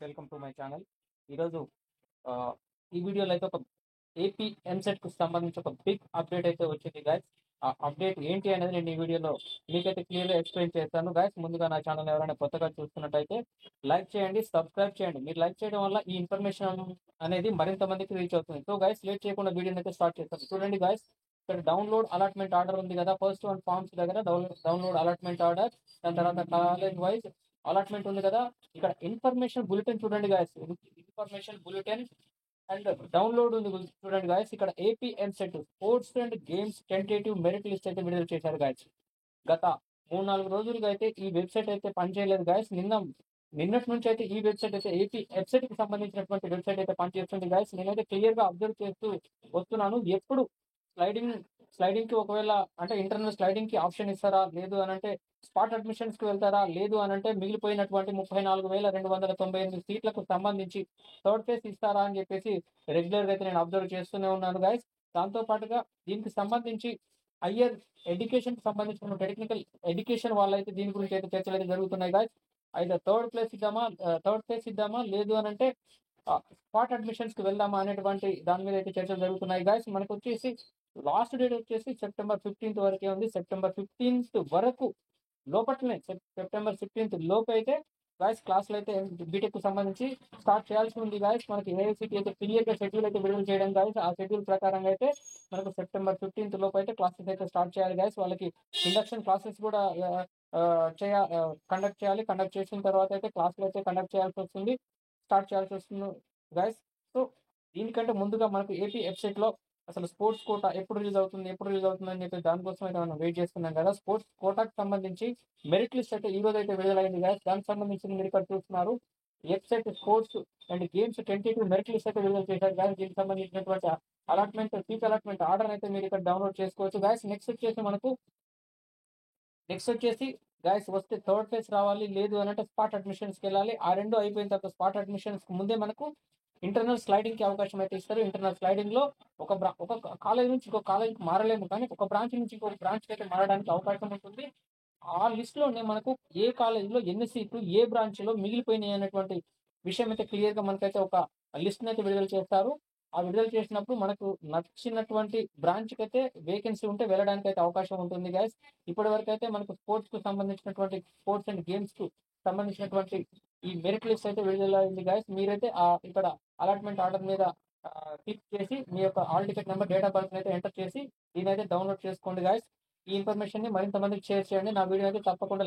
Welcome to my channel. ఈరోజు ఈ వీడియోలో అయితే ఒక ఏపీ ఎంసెట్కు సంబంధించి ఒక బిగ్ అప్డేట్ అయితే వచ్చింది గైస్. ఆ అప్డేట్ ఏంటి అనేది నేను ఈ వీడియోలో మీకైతే క్లియర్గా ఎక్స్ప్లెయిన్ చేస్తాను గైస్. ముందుగా నా ఛానల్ ఎవరైనా కొత్తగా చూస్తున్నట్టయితే లైక్ చేయండి, సబ్స్క్రైబ్ చేయండి. మీరు లైక్ చేయడం వల్ల ఈ ఇన్ఫర్మేషన్ అనేది మరింత మందికి రీచ్ అవుతుంది. సో గైస్, లేట్ చేయకుండా వీడియోని అయితే స్టార్ట్ చేస్తాను. చూడండి గైస్, ఇక్కడ డౌన్లోడ్ అలాట్మెంట్ ఆర్డర్ ఉంది కదా, ఫస్ట్ వన్ ఫార్మ్స్ దగ్గర డౌన్లోడ్ అలాట్మెంట్ ఆర్డర్, దాని తర్వాత కాలేజ్ వైజ్ అలాట్మెంట్ ఉంది కదా. ఇక్కడ ఇన్ఫర్మేషన్ బులెటిన్ చూడండి guys, information bulletin and download ఉంది చూడండి గాయస్. ఇక్కడ AP EAMCET sports and games tentative merit list అయితే విడుదల చేశారు గాయస్. గత 3-4 రోజులుగా అయితే ఈ వెబ్సైట్ అయితే పనిచేయలేదు గాయస్. నిన్నటి నుంచి అయితే ఈ వెబ్సైట్ అయితే ఏపీ వెబ్సైట్ కి సంబంధించినటువంటి వెబ్సైట్ అయితే పనిచేస్తుంది గాయస్. నేనైతే క్లియర్ గా అబ్జర్వ్ చేస్తూ వస్తున్నాను. ఎప్పుడు స్లైడింగ్ కి ఒకవేళ అంటే ఇంటర్నల్ స్లైడింగ్ కి ఆప్షన్ ఇస్తారా, లేదు అని అంటే స్పాట్ అడ్మిషన్స్ కి వెళ్తారా, లేదు అని అంటే మిగిలిపోయినటువంటి 34,298 సీట్లకు సంబంధించి థర్డ్ ఫేజ్ ఇస్తారా అని చెప్పేసి రెగ్యులర్ గా అయితే నేను అబ్జర్వ్ చేస్తూనే ఉన్నాను గైస్. దాంతో పాటుగా దీనికి సంబంధించి హయ్యర్ ఎడ్యుకేషన్ కి సంబంధించిన టెక్నికల్ ఎడ్యుకేషన్ వాళ్ళైతే దీని గురించి అయితే చర్చలు అయితే జరుగుతున్నాయి గాయస్. అయితే థర్డ్ ఫేజ్ ఇద్దామా, లేదు అని అంటే స్పాట్ అడ్మిషన్స్ కి వెళ్దామా అనేటువంటి దాని మీద అయితే చర్చలు జరుగుతున్నాయి గాయస్. మనకు వచ్చేసి లాస్ట్ డేట్ వచ్చేసి సెప్టెంబర్ 15th వరకే ఉంది. సెప్టెంబర్ 15th వరకు లోపట్లనే సెప్టెంబర్ 15th లోపు అయితే గాయస్ క్లాసులు అయితే బీటెక్ కు సంబంధించి స్టార్ట్ చేయాల్సి ఉంది గాయస్. మనకి ఏఐసిటీ అయితే క్లియర్ గా షెడ్యూల్ అయితే విడుదల చేయడం గాయస్. ఆ షెడ్యూల్ ప్రకారంగా అయితే మనకు సెప్టెంబర్ 15th లోపు అయితే క్లాసెస్ అయితే స్టార్ట్ చేయాలి గాయస్. వాళ్ళకి ఇండక్షన్ క్లాసెస్ కూడా కండక్ట్ చేయాలి. కండక్ట్ చేసిన తర్వాత అయితే క్లాసులు అయితే కండక్ట్ చేయాల్సి వస్తుంది, స్టార్ట్ చేయాల్సి వస్తుంది గైస్. సో దీనికంటే ముందుగా మనకు ఏపీ వెబ్సైట్ లో అసలు స్పోర్ట్స్ కోటా ఎప్పుడు రిలీజ్ అవుతుంది అని చెప్పి దానికోసం అయితే మనం వెయిట్ చేస్తున్నాం కదా. స్పోర్ట్స్ కోటాకి సంబంధించి మెరిట్ లిస్ట్ అయితే ఈ రోజు అయితే విడుదలైంది గైస్. దానికి సంబంధించి మీరు ఇక్కడ చూస్తున్నారు, website sports and games tentative merit list అయితే విడుదల చేశారు గైస్. దీనికి సంబంధించినటువంటి సీట్ అలాట్మెంట్ ఆర్డర్ అయితే మీరు ఇక్కడ డౌన్లోడ్ చేసుకోవచ్చు గైస్. నెక్స్ట్ వచ్చేసి గైస్ వస్తే థర్డ్ ఫేజ్ రావాలి, లేదు అని అంటే స్పాట్ అడ్మిషన్స్కి వెళ్ళాలి. ఆ రెండు అయిపోయిన తర్వాత స్పాట్ అడ్మిషన్స్ ముందే మనకు ఇంటర్నల్ స్లైడింగ్ కి అవకాశం అయితే ఇస్తారు. ఇంటర్నల్ స్లైడింగ్ లో ఒక కాలేజ్ నుంచి ఇంకొక కాలేజ్ మారలేము, కానీ ఒక బ్రాంచ్ నుంచి ఇంకొక బ్రాంచ్ అయితే మారడానికి అవకాశం ఉంటుంది. ఆ లిస్ట్ లోనే మనకు ఏ కాలేజ్ లో ఎన్ని సీట్లు ఏ బ్రాంచ్ లో మిగిలిపోయినాయి అనేటువంటి విషయం అయితే క్లియర్ గా మనకైతే ఒక లిస్ట్ అయితే విడుదల చేస్తారు. ఆ విడుదల చేసినప్పుడు మనకు నచ్చినటువంటి బ్రాంచ్ కి అయితే వేకెన్సీ ఉంటే వెళ్ళడానికి అయితే అవకాశం ఉంటుంది గైస్. ఇప్పటి వరకు అయితే మనకు స్పోర్ట్స్ కు సంబంధించినటువంటి స్పోర్ట్స్ అండ్ గేమ్స్ కు సంబంధించినటువంటి ఈ మెరిట్ లిస్ట్ అయితే విడుదలైంది గైస్. మీరైతే ఇక్కడ అలాట్మెంట్ ఆర్డర్ మీద క్లిక్ చేసి మీ యొక్క hall ticket number, date of birth అయితే ఎంటర్ చేసి దీని అయితే డౌన్లోడ్ చేసుకోండి గైస్. ఈ ఇన్ఫర్మేషన్ ని మరింత మందికి షేర్ చేయండి. నా వీడియో అయితే తప్పకుండా